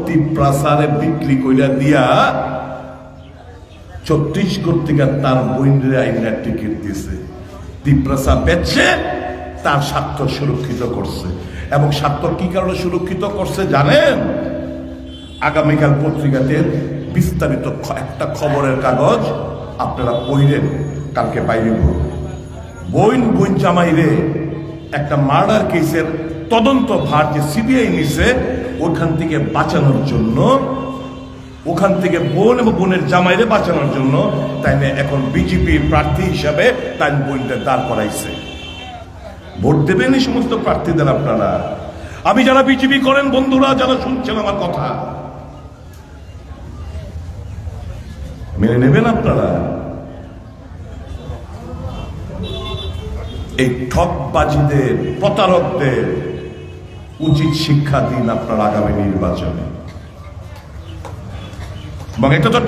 তিপ্রাসারে বিক্রি কইরা দিয়া ছত্তিশগড় থেকে তার বইনরে আইনা টিকিট দিছে। তিপ্রাসা বেচছে, তার স্বার্থ সুরক্ষিত করছে। এবং স্বার্থ কি কারণে সুরক্ষিত করছে জানেন? আগামীকাল পত্রিকাতে বিস্তারিত একটা খবরের কাগজ আপনারা পড়েন, কালকে বাইরে বইন জামাইরে একটা মার্ডার কেসের তদন্ত ভার যে সিবিআই নিছে, ওখান থেকে বাঁচানোর জন্য, ওখান থেকে বোন এবং বোনের জামাইরে বাঁচানোর জন্য তাই এখন বিজেপির প্রার্থী হিসাবে তাই বোনটা দাঁড় করাইছে। ভোট দেবেন এই সমস্ত প্রার্থীদের আপনারা। আমি যারা বিজেপি করেন বন্ধুরা, যারা শুনছেন আমার কথা, মেনে নেবেন আপনারা। এই ঠকবাজিদের, প্রতারকদের উচিত শিক্ষা দিন আপনার আগামী নির্বাচনে। এবং এটা তো